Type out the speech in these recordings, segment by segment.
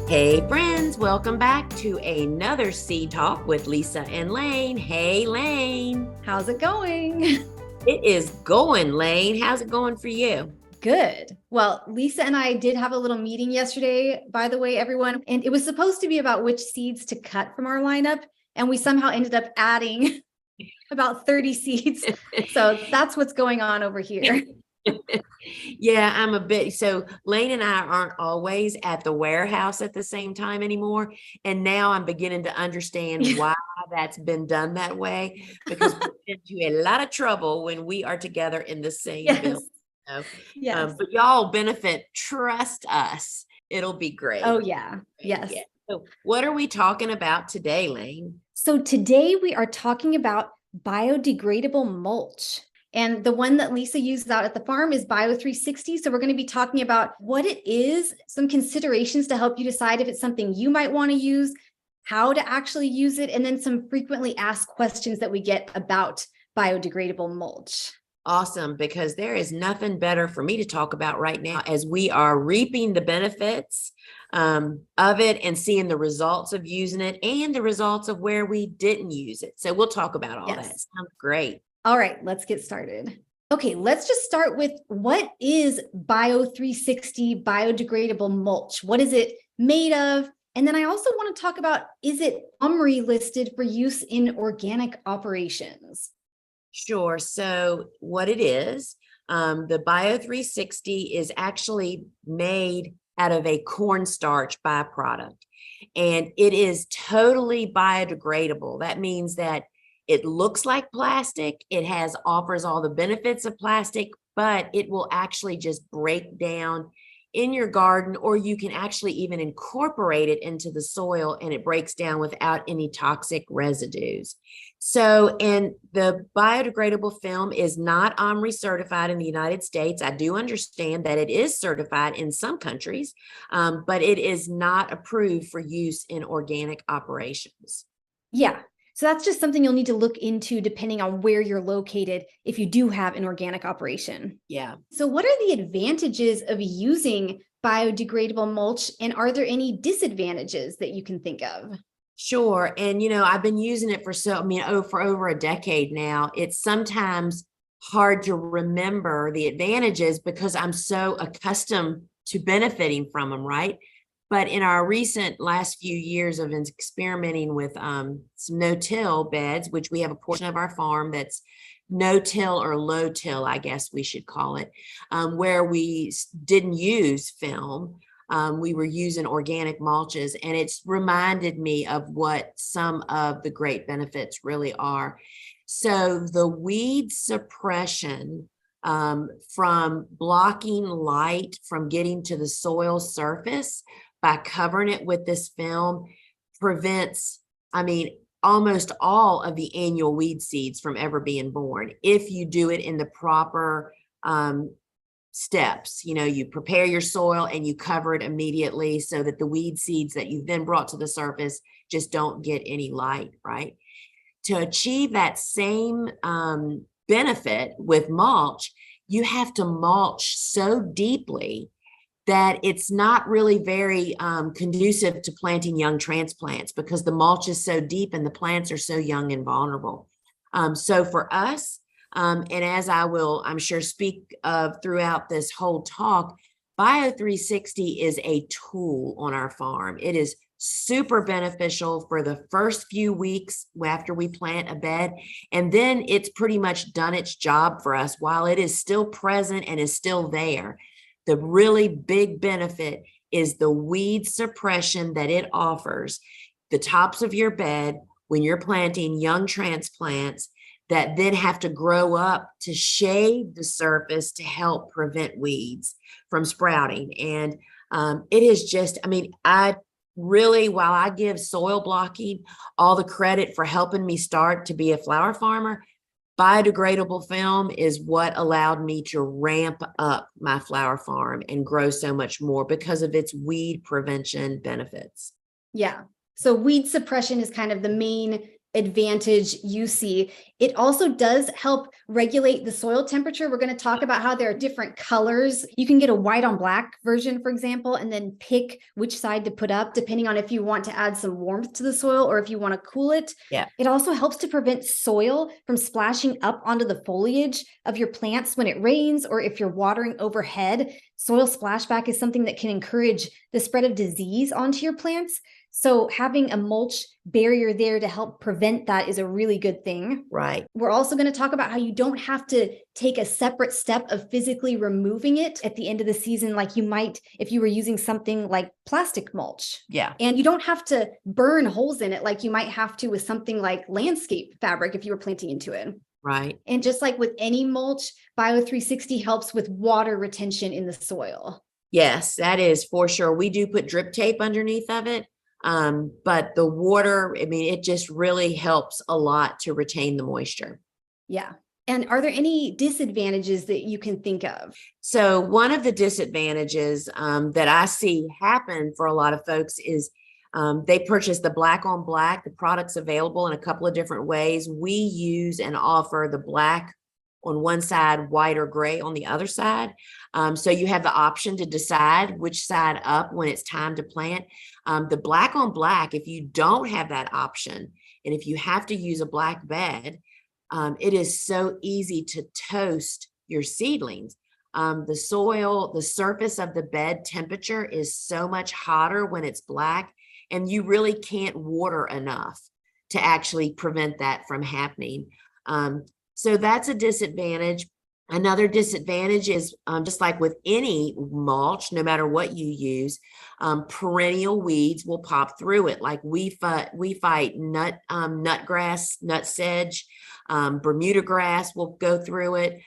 Hey friends, welcome back to another Seed Talk with Lisa and Lane. Hey Lane. How's it going? It is going, Lane. How's it going for you? Good. Well, Lisa and I did have a little meeting yesterday, by the way, everyone, and it was supposed to be about which seeds to cut from our lineup, and we somehow ended up adding about 30 seeds. So that's what's going on over here. Yeah, I'm a bit. So Lane and I aren't always at the warehouse at the same time anymore. And now I'm beginning to understand why that's been done that way, because we get into a lot of trouble when we are together in the same building. So, Yes. but y'all benefit. Trust us. It'll be great. Oh, yeah. Yes. Yeah. So what are we talking about today, Lane? So today we are talking about biodegradable mulch. And the one that Lisa uses out at the farm is Bio360. So we're going to be talking about what it is, some considerations to help you decide if it's something you might want to use, how to actually use it, and then some frequently asked questions that we get about biodegradable mulch. Awesome, because there is nothing better for me to talk about right now as we are reaping the benefits of it and seeing the results of using it and the results of where we didn't use it. So we'll talk about all that. Sounds great. All right, let's get started. Okay, let's just start with what is Bio360 biodegradable mulch? What is it made of? And then I also want to talk about, is it OMRI listed for use in organic operations? Sure. So what it is, the Bio360 is actually made out of a cornstarch byproduct, and it is totally biodegradable. That means that it looks like plastic. It offers all the benefits of plastic, but it will actually just break down in your garden, or you can actually even incorporate it into the soil and it breaks down without any toxic residues. So, and the biodegradable film is not OMRI certified in the United States. I do understand that it is certified in some countries, but it is not approved for use in organic operations. Yeah. So that's just something you'll need to look into depending on where you're located if you do have an organic operation. Yeah. So what are the advantages of using biodegradable mulch, and are there any disadvantages that you can think of? Sure. And, I've been using it for for over a decade now. It's sometimes hard to remember the advantages because I'm so accustomed to benefiting from them, right? But in our recent last few years of experimenting with some no-till beds, which we have a portion of our farm that's no-till or low-till, I guess we should call it, where we didn't use film. We were using organic mulches, and it's reminded me of what some of the great benefits really are. So the weed suppression from blocking light from getting to the soil surface by covering it with this film prevents, almost all of the annual weed seeds from ever being born if you do it in the proper steps. You prepare your soil and you cover it immediately so that the weed seeds that you've then brought to the surface just don't get any light, right? To achieve that same benefit with mulch, you have to mulch so deeply that it's not really very conducive to planting young transplants because the mulch is so deep and the plants are so young and vulnerable. So for us, and as I will, I'm sure, speak of throughout this whole talk, Bio360 is a tool on our farm. It is super beneficial for the first few weeks after we plant a bed, and then it's pretty much done its job for us while it is still present and is still there. The really big benefit is the weed suppression that it offers the tops of your bed when you're planting young transplants that then have to grow up to shade the surface to help prevent weeds from sprouting. And it is just, I really, while I give soil blocking all the credit for helping me start to be a flower farmer, biodegradable film is what allowed me to ramp up my flower farm and grow so much more because of its weed prevention benefits. Yeah. So weed suppression is kind of the main advantage you see. It also does help regulate the soil temperature. We're going to talk about how there are different colors. You can get a white on black version, for example, and then pick which side to put up, depending on if you want to add some warmth to the soil or if you want to cool it. Yeah. It also helps to prevent soil from splashing up onto the foliage of your plants when it rains, or if you're watering overhead. Soil splashback is something that can encourage the spread of disease onto your plants. So having a mulch barrier there to help prevent that is a really good thing. Right. We're also going to talk about how you don't have to take a separate step of physically removing it at the end of the season, like you might if you were using something like plastic mulch. Yeah. And you don't have to burn holes in it like you might have to with something like landscape fabric if you were planting into it. Right. And just like with any mulch, Bio360 helps with water retention in the soil. Yes, that is for sure. We do put drip tape underneath of it. But the water, I mean, it just really helps a lot to retain the moisture. Yeah. And are there any disadvantages that you can think of? So one of the disadvantages that I see happen for a lot of folks is they purchase the black on black. The product's available in a couple of different ways. We use and offer the black on one side, white or gray on the other side. So you have the option to decide which side up when it's time to plant. The black on black, if you don't have that option, and if you have to use a black bed, it is so easy to toast your seedlings. The soil, the surface of the bed temperature is so much hotter when it's black, and you really can't water enough to actually prevent that from happening. So that's a disadvantage. Another disadvantage is just like with any mulch, no matter what you use, perennial weeds will pop through it. Like we fight nutgrass, nut sedge, Bermuda grass will go through it.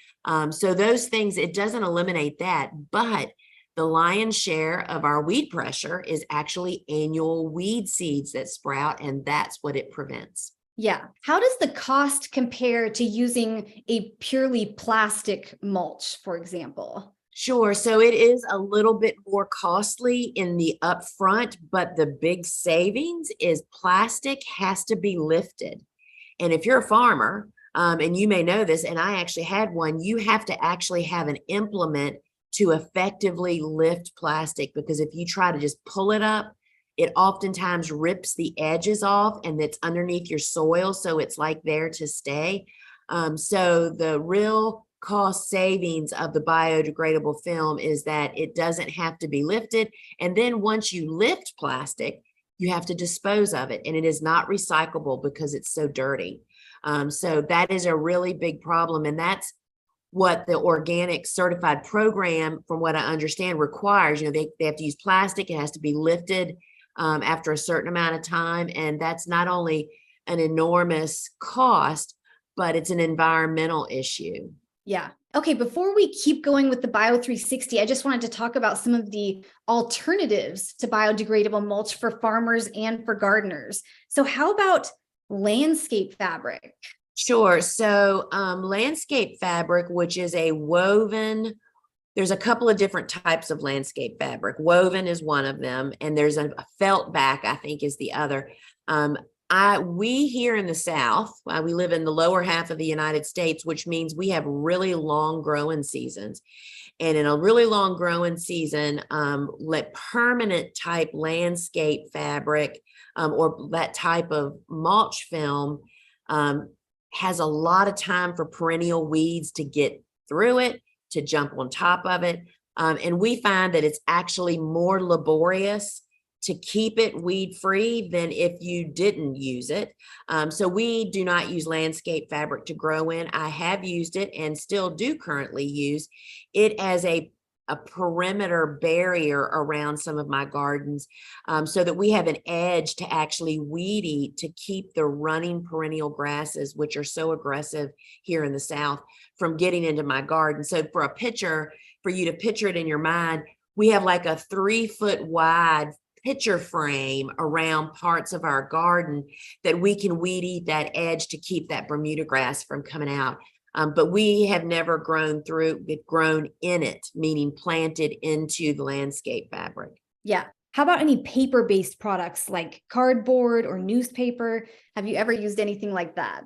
So those things, it doesn't eliminate that, but the lion's share of our weed pressure is actually annual weed seeds that sprout, and that's what it prevents. Yeah. How does the cost compare to using a purely plastic mulch, for example? Sure. So it is a little bit more costly in the upfront, but the big savings is plastic has to be lifted. And if you're a farmer, and you may know this, and I actually had one, you have to actually have an implement to effectively lift plastic, because if you try to just pull it up, it oftentimes rips the edges off and it's underneath your soil. So it's like there to stay. So the real cost savings of the biodegradable film is that it doesn't have to be lifted. And then once you lift plastic, you have to dispose of it. And it is not recyclable because it's so dirty. So that is a really big problem. And that's what the organic certified program, from what I understand, requires. They have to use plastic. It has to be lifted after a certain amount of time. And that's not only an enormous cost, but it's an environmental issue. Yeah. Okay. Before we keep going with the Bio360, I just wanted to talk about some of the alternatives to biodegradable mulch for farmers and for gardeners. So how about landscape fabric? Sure. So landscape fabric, which is a woven, there's a couple of different types of landscape fabric. Woven is one of them, and there's a felt back, I think, is the other. We here in the South, we live in the lower half of the United States, which means we have really long growing seasons. And in a really long growing season, permanent type landscape fabric or that type of mulch film has a lot of time for perennial weeds to get through it, to jump on top of it. And we find that it's actually more laborious to keep it weed free than if you didn't use it. So we do not use landscape fabric to grow in. I have used it and still do currently use it as a perimeter barrier around some of my gardens, so that we have an edge to actually weed eat, to keep the running perennial grasses, which are so aggressive here in the South, from getting into my garden. So for you to picture it in your mind, we have like a 3-foot wide picture frame around parts of our garden that we can weed eat that edge to keep that Bermuda grass from coming out. But we have never grown in it, meaning planted into the landscape fabric. Yeah. How about any paper-based products like cardboard or newspaper? Have you ever used anything like that?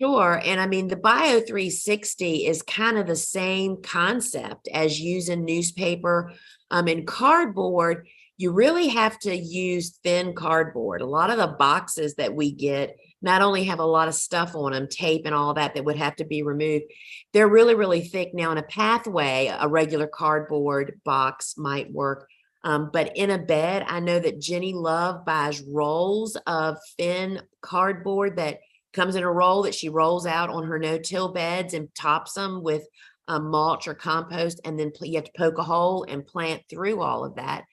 Sure. And I mean, the Bio 360 is kind of the same concept as using newspaper. And cardboard, you really have to use thin cardboard. A lot of the boxes that we get not only have a lot of stuff on them, tape and all that would have to be removed. They're really, really thick. Now, in a pathway, a regular cardboard box might work. But in a bed, I know that Jenny Love buys rolls of thin cardboard that comes in a roll that she rolls out on her no-till beds and tops them with mulch or compost, and then you have to poke a hole and plant through all of that.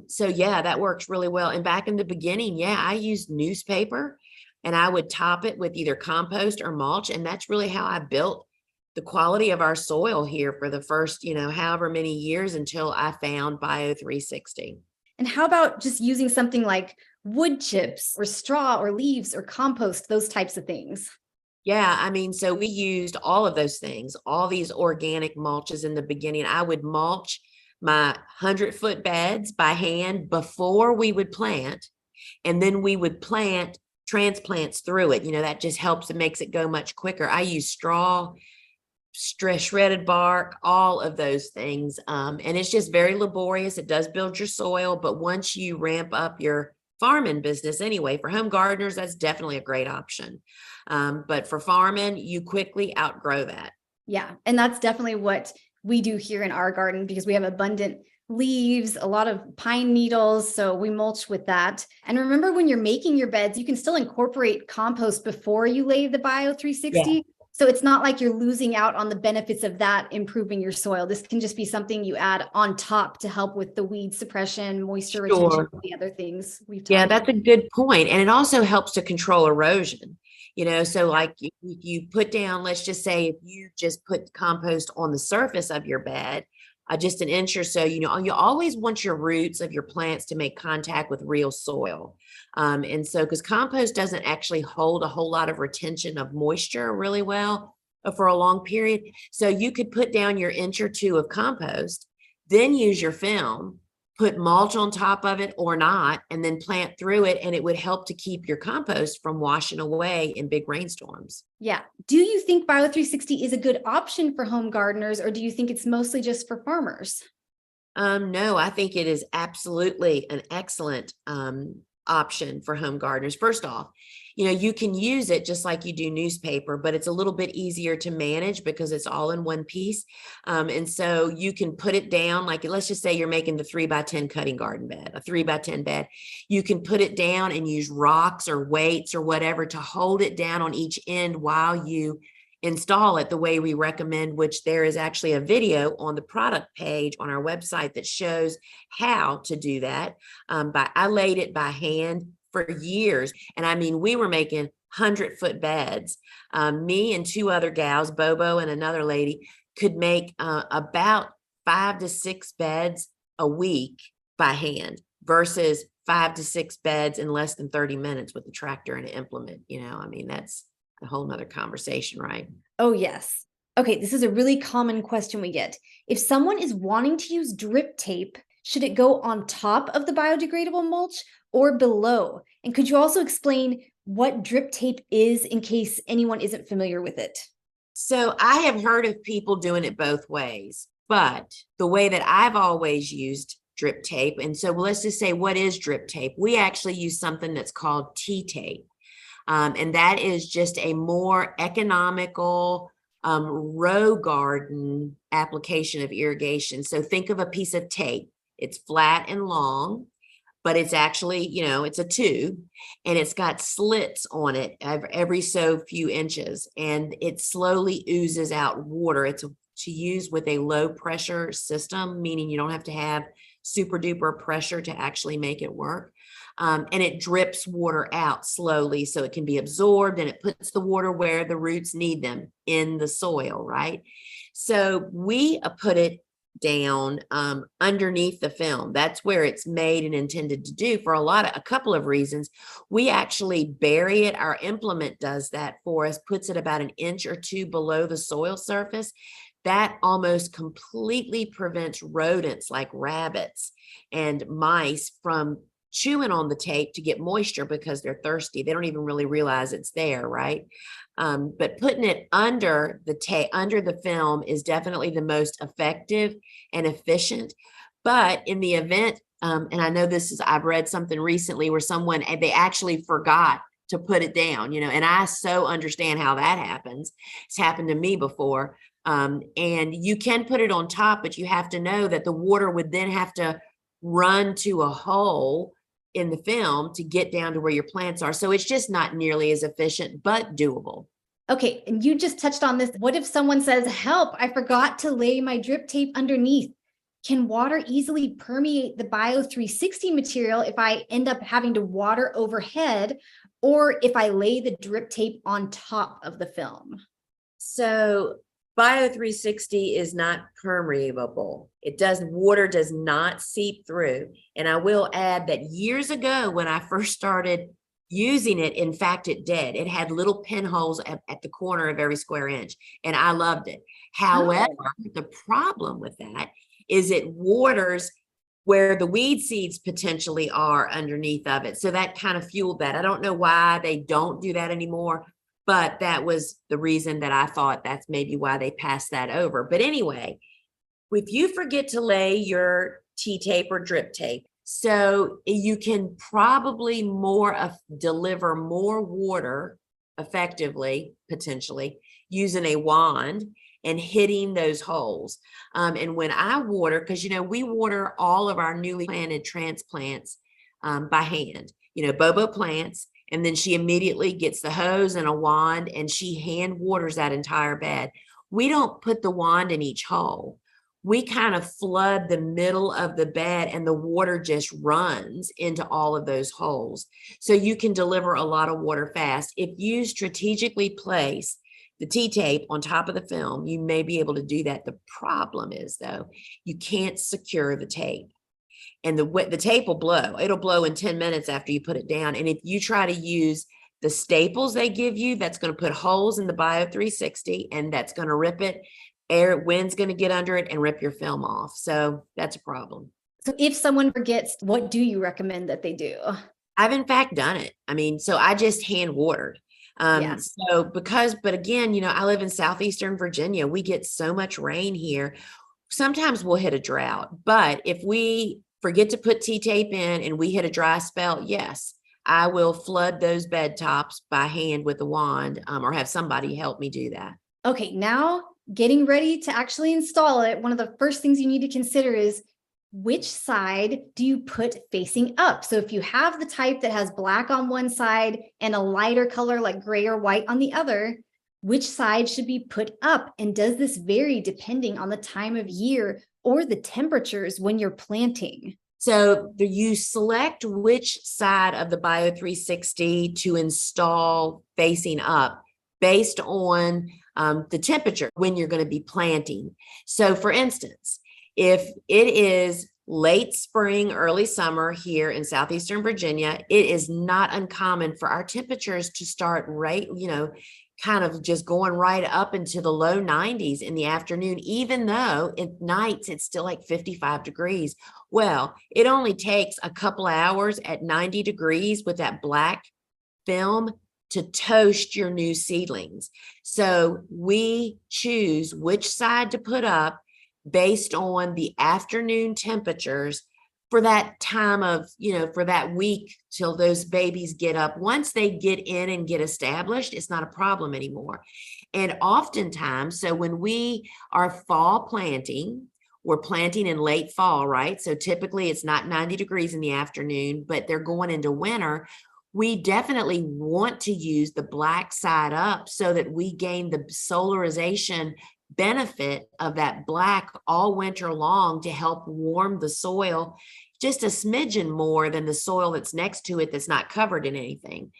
So yeah, that works really well. And back in the beginning, yeah, I used newspaper and I would top it with either compost or mulch, and that's really how I built the quality of our soil here for the first, however many years until I found Bio 360. And how about just using something like wood chips or straw or leaves or compost, those types of things? Yeah, I mean, so we used all of those things, all these organic mulches in the beginning. I would mulch my 100-foot beds by hand before we would plant, and then we would plant transplants through it. That just helps and makes it go much quicker. I use straw, shredded bark, all of those things. And it's just very laborious. It does build your soil, but once you ramp up your farming business anyway, for home gardeners, that's definitely a great option. But for farming, you quickly outgrow that. Yeah. And that's definitely what we do here in our garden because we have abundant leaves, a lot of pine needles. So we mulch with that. And remember, when you're making your beds, you can still incorporate compost before you lay the Bio 360. Yeah. So it's not like you're losing out on the benefits of that improving your soil. This can just be something you add on top to help with the weed suppression, moisture retention, the other things we've talked about. Yeah, that's a good point. And it also helps to control erosion. So like if you put down, let's just say if you just put compost on the surface of your bed, just an inch or so, you always want your roots of your plants to make contact with real soil. And so, because compost doesn't actually hold a whole lot of retention of moisture really well for a long period. So you could put down your inch or two of compost, then use your film, put mulch on top of it or not, and then plant through it. And it would help to keep your compost from washing away in big rainstorms. Yeah. Do you think Bio 360 is a good option for home gardeners, or do you think it's mostly just for farmers? No, I think it is absolutely an excellent option for home gardeners. First off, you can use it just like you do newspaper, but it's a little bit easier to manage because it's all in one piece. And so you can put it down, like let's just say you're making the 3x10 cutting garden bed, a 3x10 bed. You can put it down and use rocks or weights or whatever to hold it down on each end while you install it the way we recommend, which there is actually a video on the product page on our website that shows how to do that. I laid it by hand for years. And I mean, we were making 100-foot beds. Me and two other gals, Bobo and another lady, could make about 5 to 6 beds a week by hand versus 5 to 6 beds in less than 30 minutes with the tractor and an implement. I mean, that's a whole nother conversation, right? Oh, yes. Okay, this is a really common question we get. If someone is wanting to use drip tape, should it go on top of the biodegradable mulch or below? And could you also explain what drip tape is in case anyone isn't familiar with it? So I have heard of people doing it both ways, but the way that I've always used drip tape, and so let's just say, what is drip tape? We actually use something that's called T-tape. And that is just a more economical row garden application of irrigation. So think of a piece of tape. It's flat and long, but it's actually, it's a tube and it's got slits on it every so few inches, and it slowly oozes out water. It's to use with a low pressure system, meaning you don't have to have super duper pressure to actually make it work. And it drips water out slowly so it can be absorbed, and it puts the water where the roots need them in the soil, right? So we put it down underneath the film. That's where it's made and intended to do for a couple of reasons. We actually bury it. Our implement does that for us, puts it about an inch or two below the soil surface, that almost completely prevents rodents like rabbits and mice from chewing on the tape to get moisture because they're thirsty. They don't even really realize it's there, right? But putting it under the tape, under the film, is definitely the most effective and efficient. But in the event, and I know this is, I've read something recently where someone, they actually forgot to put it down, you know, and I so understand how that happens. It's happened to me before. And you can put it on top, but you have to know that the water would then have to run to a hole in the film to get down to where your plants are. So it's just not nearly as efficient, but doable. Okay, and you just touched on this. What if someone says, help, I forgot to lay my drip tape underneath? Can water easily permeate the Bio 360 material if I end up having to water overhead, or if I lay the drip tape on top of the film? So Bio 360 is not permeable. Water does not seep through. And I will add that years ago, when I first started using it, in fact, it did. It had little pinholes at the corner of every square inch, and I loved it. However, the problem with that is it waters where the weed seeds potentially are underneath of it. So that kind of fueled that. I don't know why they don't do that anymore, but that was the reason that I thought that's maybe why they passed that over. But anyway, if you forget to lay your T-tape or drip tape, so you can probably deliver more water effectively, potentially, using a wand and hitting those holes. And when I water, because, you know, we water all of our newly planted transplants by hand, you know, Bobo plants, and then she immediately gets the hose and a wand and she hand waters that entire bed. We don't put the wand in each hole. We kind of flood the middle of the bed and the water just runs into all of those holes. So you can deliver a lot of water fast. If you strategically place the T-tape on top of the film, you may be able to do that. The problem is, though, you can't secure the tape. And the tape will blow. It'll blow in 10 minutes after you put it down. And if you try to use the staples they give you, that's going to put holes in the Bio 360 and that's going to rip it. Wind's going to get under it and rip your film off. So that's a problem. So if someone forgets, what do you recommend that they do? I've in fact done it. I mean, so I just hand watered. But again, you know, I live in southeastern Virginia. We get so much rain here. Sometimes we'll hit a drought, but if we forget to put T-tape in and we hit a dry spell, yes, I will flood those bed tops by hand with a wand, or have somebody help me do that. Okay, now getting ready to actually install it, one of the first things you need to consider is which side do you put facing up? So if you have the type that has black on one side and a lighter color like gray or white on the other, which side should be put up? And does this vary depending on the time of year or the temperatures when you're planting? So you select which side of the Bio 360 to install facing up based on the temperature when you're going to be planting. So for instance, if it is late spring, early summer here in southeastern Virginia, it is not uncommon for our temperatures to start kind of just going right up into the low 90s in the afternoon, even though at nights it's still like 55 degrees. Well, it only takes a couple hours at 90 degrees with that black film to toast your new seedlings. So we choose which side to put up based on the afternoon temperatures for that time of, for that week till those babies get up. Once they get in and get established, it's not a problem anymore. And oftentimes, so when we are fall planting, we're planting in late fall, right? So typically it's not 90 degrees in the afternoon, but they're going into winter. We definitely want to use the black side up so that we gain the solarization benefit of that black all winter long to help warm the soil just a smidgen more than the soil that's next to it that's not covered in anything.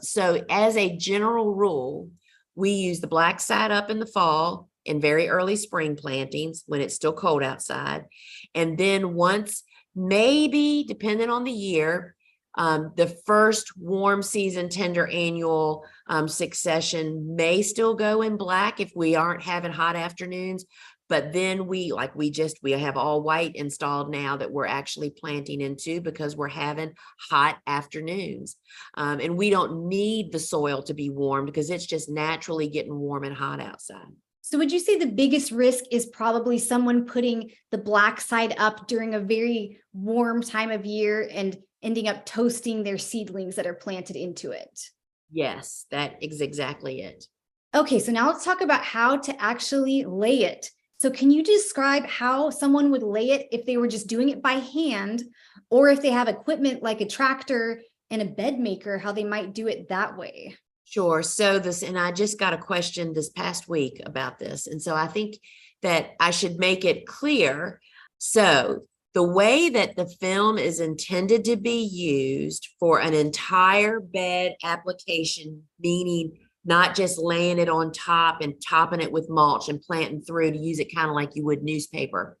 So as a general rule, we use the black side up in the fall in very early spring plantings when it's still cold outside. And then once, maybe depending on the year, The first warm season tender annual succession may still go in black if we aren't having hot afternoons. But then we have all white installed now that we're actually planting into because we're having hot afternoons. And we don't need the soil to be warm because it's just naturally getting warm and hot outside. So would you say the biggest risk is probably someone putting the black side up during a very warm time of year and ending up toasting their seedlings that are planted into it? Yes, that is exactly it. Okay, so now let's talk about how to actually lay it. So can you describe how someone would lay it if they were just doing it by hand, or if they have equipment like a tractor and a bed maker, how they might do it that way? Sure. So and I just got a question this past week about this. And so I think that I should make it clear. So the way that the film is intended to be used for an entire bed application, meaning not just laying it on top and topping it with mulch and planting through to use it kind of like you would newspaper,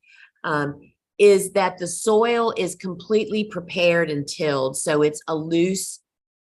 is that the soil is completely prepared and tilled. So it's a loose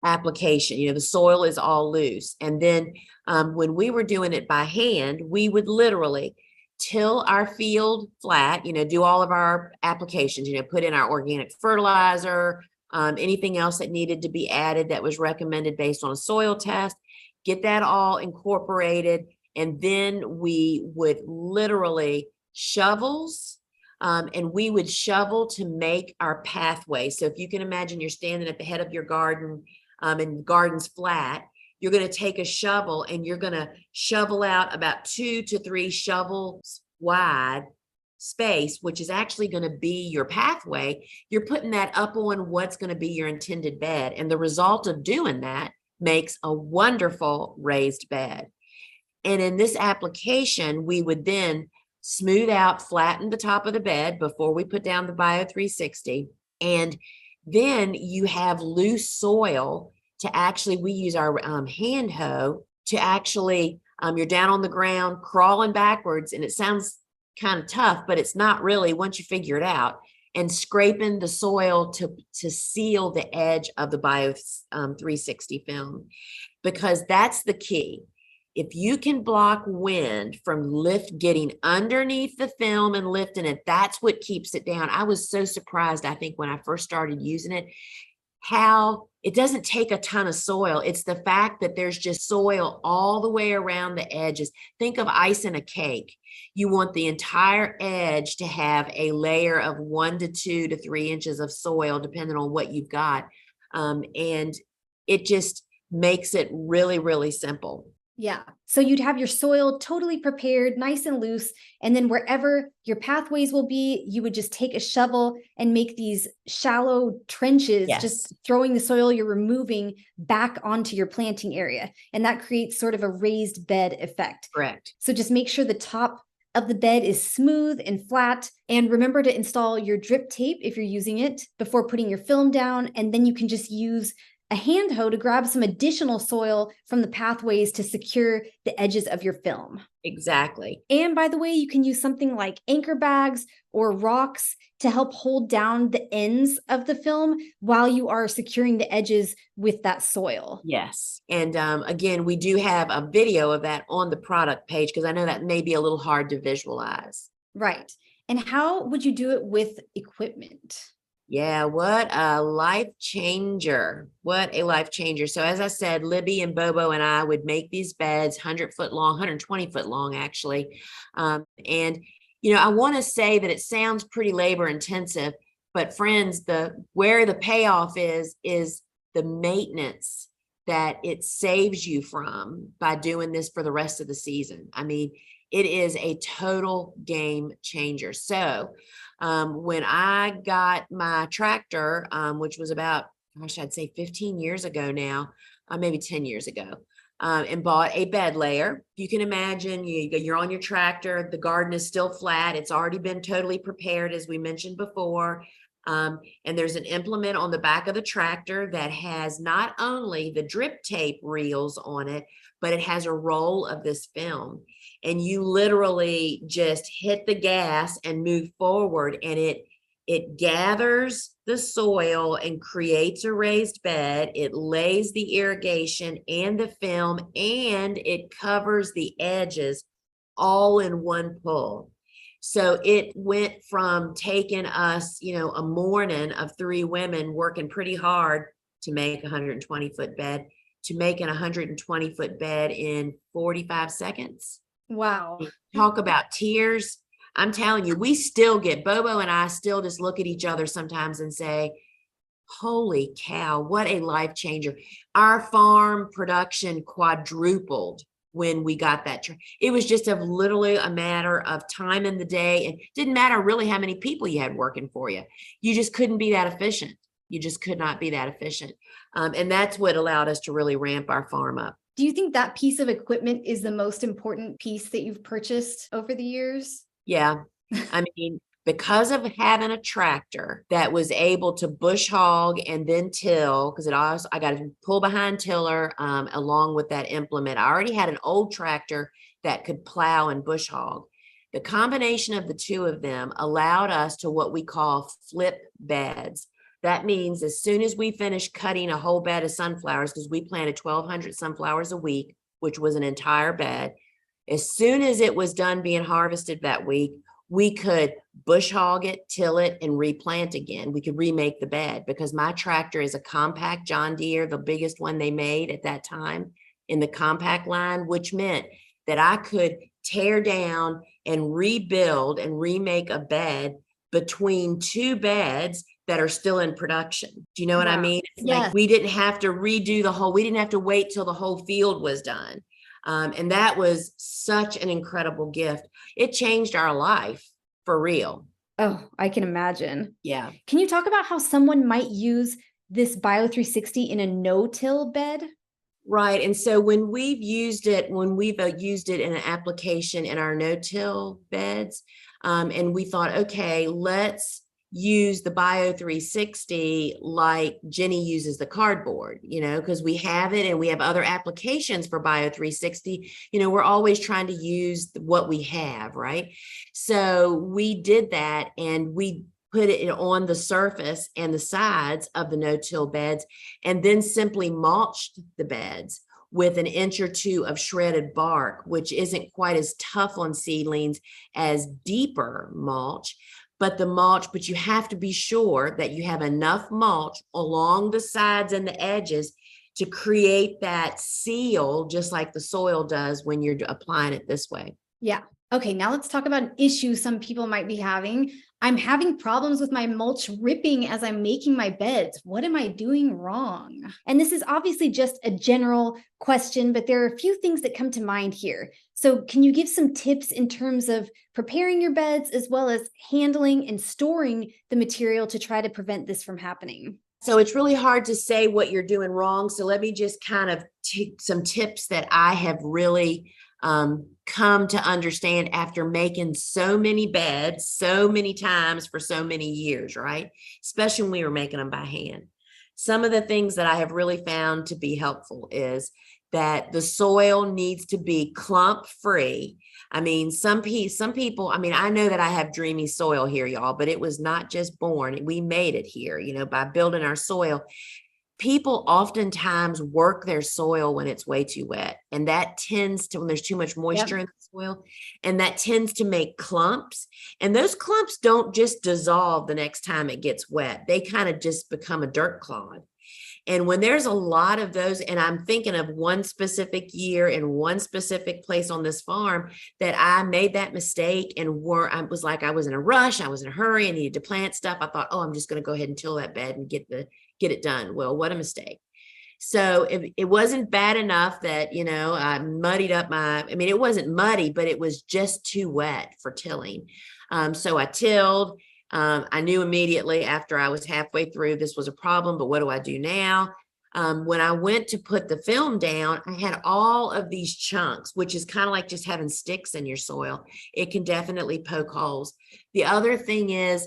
application. The soil is all loose. And then when we were doing it by hand, we would literally till our field flat, do all of our applications, put in our organic fertilizer, anything else that needed to be added that was recommended based on a soil test, get that all incorporated. And then we would literally shovels, and we would shovel to make our pathway. So if you can imagine you're standing at the head of your garden, and the garden's flat, you're going to take a shovel and you're going to shovel out about 2 to 3 shovels wide space, which is actually going to be your pathway. You're putting that up on what's going to be your intended bed. And the result of doing that makes a wonderful raised bed. And in this application, we would then smooth out, flatten the top of the bed before we put down the Bio 360. And then you have loose soil to actually, we use our hand hoe to actually, you're down on the ground, crawling backwards, and it sounds kind of tough, but it's not really once you figure it out, and scraping the soil to seal the edge of the Bio 360 film, because that's the key. If you can block wind from getting underneath the film and lifting it, that's what keeps it down. I was so surprised, I think, when I first started using it, how it doesn't take a ton of soil. It's the fact that there's just soil all the way around the edges. Think of ice in a cake. You want the entire edge to have a layer of 1 to 2 to 3 inches of soil, depending on what you've got. And it just makes it really, really simple. Yeah. So you'd have your soil totally prepared, nice and loose. And then wherever your pathways will be, you would just take a shovel and make these shallow trenches, Yes. just throwing the soil you're removing back onto your planting area. And that creates sort of a raised bed effect. Correct. So just make sure the top of the bed is smooth and flat. And remember to install your drip tape if you're using it before putting your film down. And then you can just use a hand hoe to grab some additional soil from the pathways to secure the edges of your film. Exactly. And by the way, you can use something like anchor bags or rocks to help hold down the ends of the film while you are securing the edges with that soil. Yes. And again, we do have a video of that on the product page, because I know that may be a little hard to visualize. Right. And how would you do it with equipment? Yeah, what a life changer. What a life changer. So as I said, Libby and Bobo and I would make these beds 100-foot long, 120-foot long, actually. And, I want to say that it sounds pretty labor intensive, but friends, where the payoff is the maintenance that it saves you from by doing this for the rest of the season. I mean, it is a total game changer. So when I got my tractor, which was about, I'd say 15 years ago now, maybe 10 years ago, and bought a bed layer. You can imagine you're on your tractor, the garden is still flat. It's already been totally prepared, as we mentioned before. And there's an implement on the back of the tractor that has not only the drip tape reels on it, but it has a roll of this film. And you literally just hit the gas and move forward, and It gathers the soil and creates a raised bed. It lays the irrigation and the film, and it covers the edges all in one pull. So it went from taking us, a morning of 3 women working pretty hard to make a 120-foot bed to making a 120-foot bed in 45 seconds. Wow. Talk about tears. I'm telling you, we still get, Bobo and I still just look at each other sometimes and say, holy cow, what a life changer. Our farm production quadrupled when we got that. It was just literally a matter of time in the day. And it didn't matter really how many people you had working for you. You just couldn't be that efficient. You just could not be that efficient. And that's what allowed us to really ramp our farm up. Do you think that piece of equipment is the most important piece that you've purchased over the years? Yeah. I mean, because of having a tractor that was able to bush hog and then till, because I got a pull behind tiller along with that implement. I already had an old tractor that could plow and bush hog. The combination of the two of them allowed us to what we call flip beds. That means as soon as we finished cutting a whole bed of sunflowers, because we planted 1,200 sunflowers a week, which was an entire bed, as soon as it was done being harvested that week, we could bush hog it, till it, and replant again. We could remake the bed because my tractor is a compact John Deere, the biggest one they made at that time in the compact line, which meant that I could tear down and rebuild and remake a bed between 2 beds that are still in production. Do you know what I mean? It's like we didn't have to redo we didn't have to wait till the whole field was done. And that was such an incredible gift. It changed our life for real. Oh, I can imagine. Yeah. Can you talk about how someone might use this Bio360 in a no-till bed? Right. And so when we've used it in an application in our no-till beds, and we thought, okay, let's use the Bio360 like Jenny uses the cardboard, because we have it and we have other applications for Bio360. We're always trying to use what we have, right? So we did that and we put it on the surface and the sides of the no-till beds and then simply mulched the beds with 1 inch or 2 of shredded bark, which isn't quite as tough on seedlings as deeper mulch. But you have to be sure that you have enough mulch along the sides and the edges to create that seal, just like the soil does when you're applying it this way. Yeah. Okay, now let's talk about an issue some people might be having. I'm having problems with my mulch ripping as I'm making my beds. What am I doing wrong? And this is obviously just a general question, but there are a few things that come to mind here. So can you give some tips in terms of preparing your beds as well as handling and storing the material to try to prevent this from happening? So it's really hard to say what you're doing wrong. So let me just kind of take some tips that I have really come to understand after making so many beds so many times for so many years, right? Especially when we were making them by hand. Some of the things that I have really found to be helpful is that the soil needs to be clump free. I mean, some people, I know that I have dreamy soil here, y'all, but it was not just born. We made it here, by building our soil. People oftentimes work their soil when it's way too wet. And that tends to, when there's too much moisture in the soil, and that tends to make clumps. And those clumps don't just dissolve the next time it gets wet. They kind of just become a dirt clod. And when there's a lot of those, and I'm thinking of one specific year in one specific place on this farm that I made that mistake and I was in a rush, I was in a hurry, I needed to plant stuff. I thought, oh, I'm just going to go ahead and till that bed and get it done. Well, what a mistake. So it wasn't bad enough that, I muddied up it wasn't muddy, but it was just too wet for tilling. So I tilled. I knew immediately after I was halfway through this was a problem, but what do I do now? When I went to put the film down, I had all of these chunks, which is kind of like just having sticks in your soil. It can definitely poke holes. The other thing is,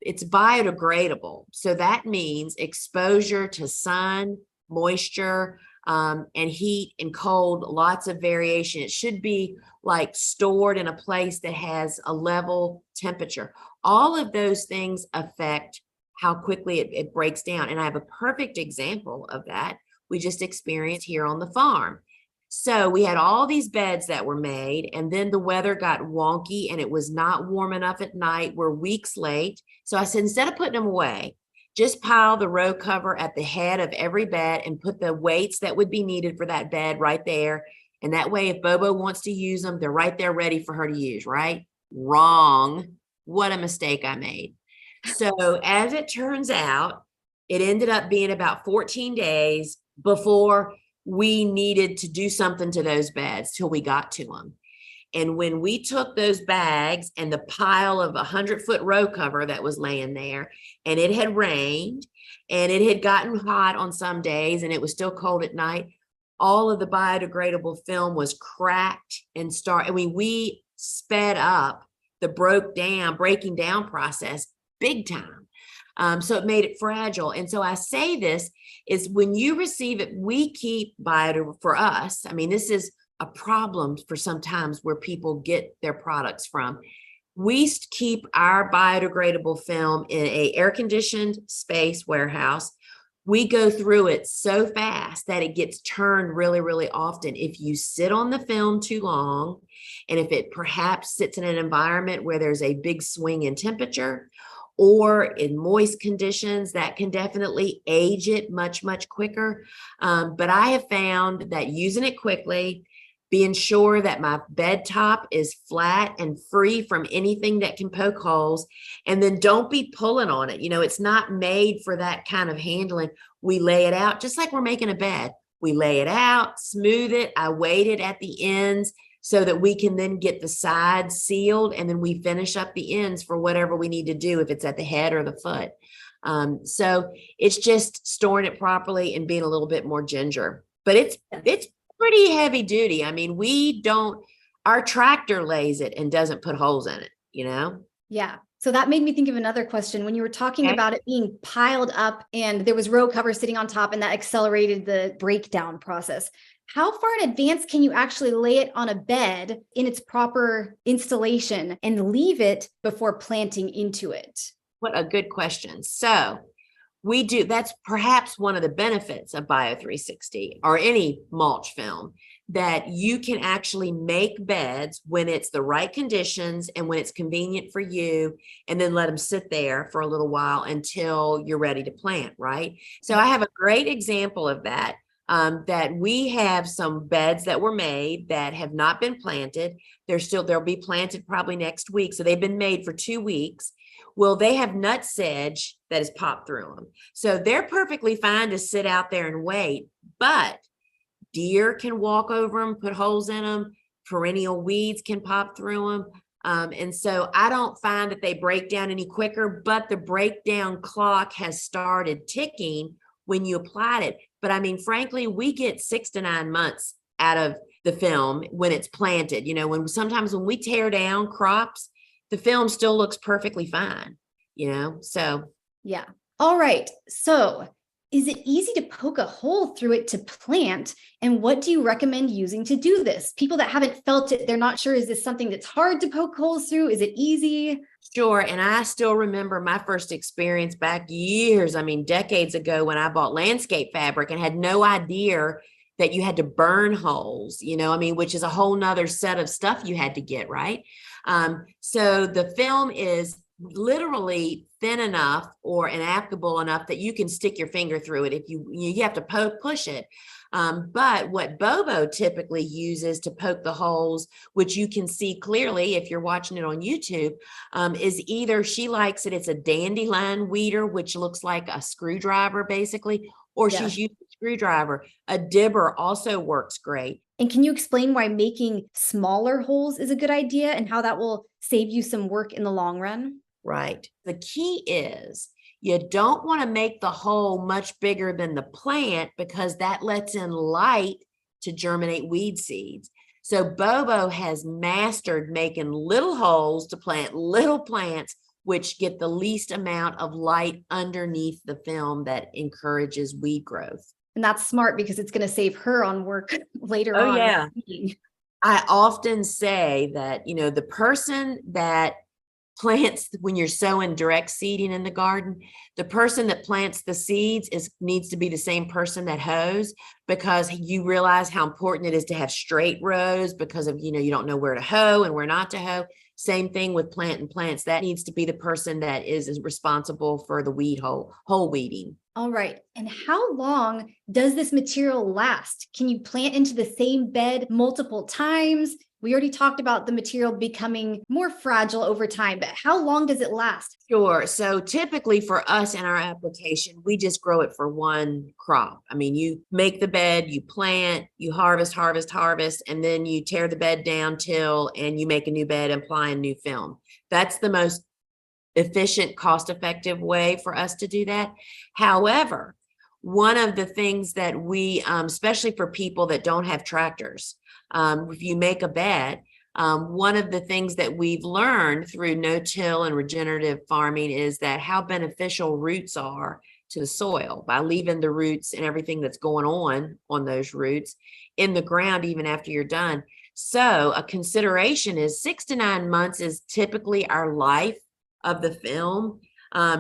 it's biodegradable. So that means exposure to sun, moisture, and heat and cold, lots of variation. It should be like stored in a place that has a level temperature. All of those things affect how quickly it breaks down. And I have a perfect example of that we just experienced here on the farm. So we had all these beds that were made, and then the weather got wonky and it was not warm enough at night. We're weeks late. So I said, instead of putting them away, just pile the row cover at the head of every bed and put the weights that would be needed for that bed right there. And that way, if Bobo wants to use them, they're right there ready for her to use, right? Wrong. What a mistake I made. So as it turns out, it ended up being about 14 days before we needed to do something to those beds till we got to them. And when we took those bags and the pile of 100-foot row cover that was laying there, and it had rained and it had gotten hot on some days and it was still cold at night, all of the biodegradable film was cracked and we sped up the breaking down process big time. So it made it fragile. And so I say this is when you receive it, we keep for us. I mean, this is a problem for sometimes where people get their products from. We keep our biodegradable film in a air-conditioned space warehouse. We go through it so fast that it gets turned really, really often. If you sit on the film too long, and if it perhaps sits in an environment where there's a big swing in temperature, or in moist conditions, that can definitely age it much, much quicker. But I have found that using it quickly, being sure that my bed top is flat and free from anything that can poke holes, and then don't be pulling on it. You know, it's not made for that kind of handling. We lay it out just like we're making a bed. We lay it out, smooth it. I weight it at the ends so that we can then get the sides sealed, and then we finish up the ends for whatever we need to do, if it's at the head or the foot. So it's just storing it properly and being a little bit more ginger, but it's pretty heavy duty. I mean, our tractor lays it and doesn't put holes in it, you know? Yeah. So that made me think of another question. When you were talking about it being piled up and there was row cover sitting on top and that accelerated the breakdown process, how far in advance can you actually lay it on a bed in its proper installation and leave it before planting into it? What a good question. So that's perhaps one of the benefits of Bio360 or any mulch film, that you can actually make beds when it's the right conditions and when it's convenient for you, and then let them sit there for a little while until you're ready to plant, right? So I have a great example of that. That we have some beds that were made that have not been planted. They'll be planted probably next week. So they've been made for 2 weeks. Well, they have nut sedge that has popped through them. So they're perfectly fine to sit out there and wait, but deer can walk over them, put holes in them. Perennial weeds can pop through them. And so I don't find that they break down any quicker, but the breakdown clock has started ticking when you applied it. But I mean, frankly, we get 6 to 9 months out of the film when it's planted. You know, sometimes when we tear down crops, the film still looks perfectly fine, you know? So. Yeah. All right. So is it easy to poke a hole through it to plant? And what do you recommend using to do this? People that haven't felt it, they're not sure, is this something that's hard to poke holes through? Is it easy? Sure. And I still remember my first experience back decades ago, when I bought landscape fabric and had no idea that you had to burn holes, which is a whole nother set of stuff you had to get, right? So the film is literally thin enough or inapplicable enough that you can stick your finger through it if you have to push it. But what Bobo typically uses to poke the holes, which you can see clearly if you're watching it on YouTube, is either she likes it's a dandelion weeder, which looks like a screwdriver basically, or she's using a screwdriver. A dibber also works great. And can you explain why making smaller holes is a good idea and how that will save you some work in the long run? Right. The key is you don't want to make the hole much bigger than the plant, because that lets in light to germinate weed seeds. So Bobo has mastered making little holes to plant little plants, which get the least amount of light underneath the film that encourages weed growth. And that's smart because it's going to save her on work later Oh, on. yeah. I often say that, the person that plants, when you're sowing direct seeding in the garden, the person that plants the seeds needs to be the same person that hoes, because you realize how important it is to have straight rows, because of, you don't know where to hoe and where not to hoe. Same thing with planting plants. That needs to be the person that is responsible for the whole weeding. All right. And how long does this material last? Can you plant into the same bed multiple times? We already talked about the material becoming more fragile over time, but how long does it last? Sure. So typically for us in our application, we just grow it for one crop. I mean, you make the bed, you plant, you harvest, and then you tear the bed down, and you make a new bed, applying new film. That's the most efficient, cost-effective way for us to do that. However, one of the things that we, especially for people that don't have tractors, if you make a bed, one of the things that we've learned through no-till and regenerative farming is that how beneficial roots are to the soil by leaving the roots and everything that's going on those roots in the ground even after you're done. So a consideration is 6 to 9 months is typically our life of the film,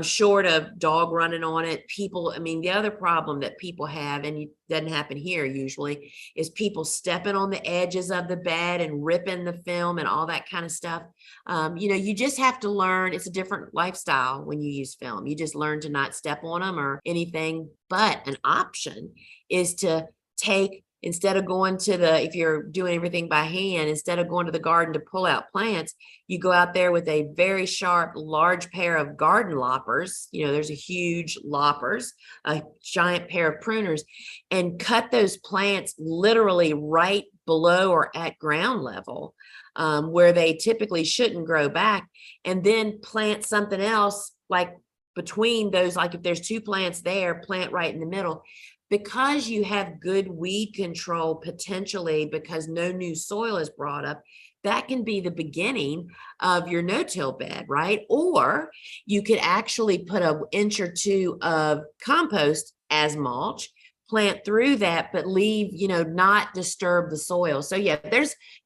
short of dog running on it. The other problem that people have, and it doesn't happen here usually, is people stepping on the edges of the bed and ripping the film and all that kind of stuff. You just have to learn. It's a different lifestyle when you use film. You just learn to not step on them or anything. But an option is to instead of going if you're doing everything by hand, instead of going to the garden to pull out plants, you go out there with a very sharp, large pair of garden loppers. There's a huge loppers, a giant pair of pruners, and cut those plants literally right below or at ground level, where they typically shouldn't grow back, and then plant something else like between those. Like if there's 2 plants there, plant right in the middle. Because you have good weed control potentially, because no new soil is brought up, that can be the beginning of your no-till bed, right? Or you could actually put an inch or 2 of compost as mulch, plant through that, but leave, not disturb the soil. So yeah,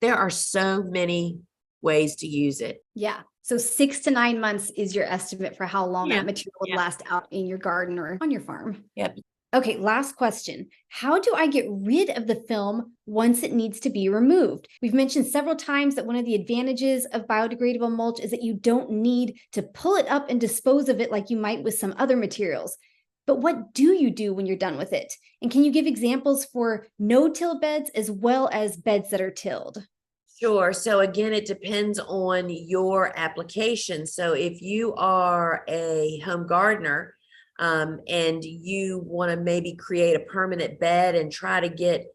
there are so many ways to use it. Yeah. So 6 to 9 months is your estimate for how long that material would last out in your garden or on your farm. Yep. Okay, last question. How do I get rid of the film once it needs to be removed? We've mentioned several times that one of the advantages of biodegradable mulch is that you don't need to pull it up and dispose of it like you might with some other materials. But what do you do when you're done with it? And can you give examples for no-till beds as well as beds that are tilled? Sure. So again, it depends on your application. So if you are a home gardener, and you want to maybe create a permanent bed and try to get,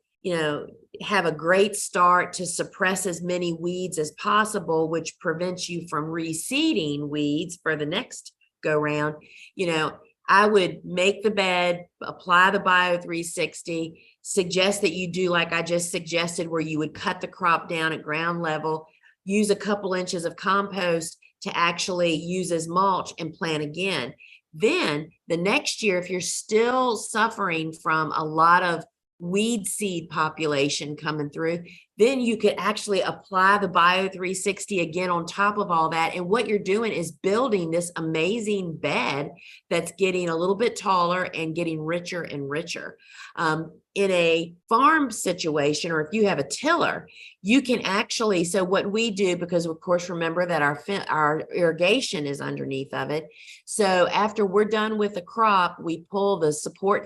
have a great start to suppress as many weeds as possible, which prevents you from reseeding weeds for the next go round, I would make the bed, apply the Bio 360, suggest that you do like I just suggested, where you would cut the crop down at ground level, use a couple inches of compost to actually use as mulch, and plant again. Then the next year, if you're still suffering from a lot of weed seed population coming through, then you could actually apply the Bio 360 again on top of all that. And what you're doing is building this amazing bed that's getting a little bit taller and getting richer and richer. In a farm situation, or if you have a tiller, you can actually, so what we do, because of course, remember that our irrigation is underneath of it. So after we're done with the crop, we pull the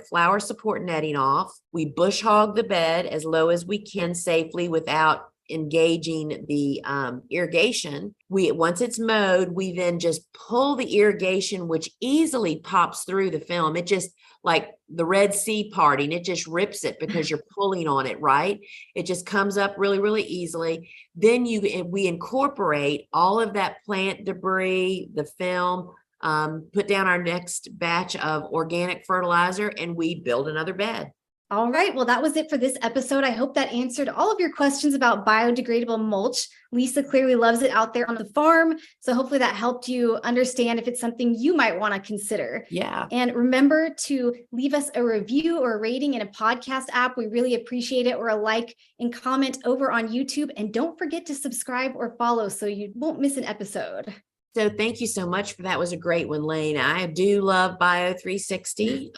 flower support netting off. We bush hog the bed as low as we can safely without engaging the irrigation. Once it's mowed, we then just pull the irrigation, which easily pops through the film. It just, like the Red Sea parting, it just rips it because you're pulling on it, right? It just comes up really, really easily. Then we incorporate all of that plant debris, the film, put down our next batch of organic fertilizer, and we build another bed. All right. Well, that was it for this episode. I hope that answered all of your questions about biodegradable mulch. Lisa clearly loves it out there on the farm. So hopefully that helped you understand if it's something you might want to consider. Yeah. And remember to leave us a review or a rating in a podcast app. We really appreciate it, or a like and comment over on YouTube. And don't forget to subscribe or follow so you won't miss an episode. So thank you so much for that. Was a great one, Lane. I do love Bio 360.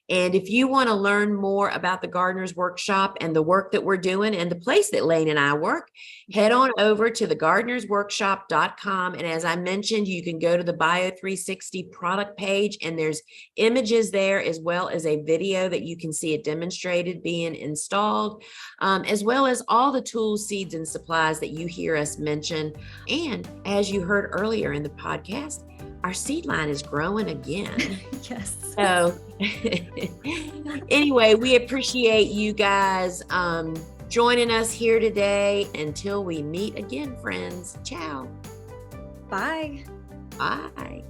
And if you want to learn more about the Gardener's Workshop and the work that we're doing and the place that Lane and I work, head on over to thegardenersworkshop.com. And as I mentioned, you can go to the Bio 360 product page, and there's images there as well as a video that you can see it demonstrated being installed, as well as all the tools, seeds, and supplies that you hear us mention. And as you heard earlier in the podcast, our seed line is growing again. Yes. So anyway, we appreciate you guys joining us here today. Until we meet again, friends. Ciao. Bye. Bye.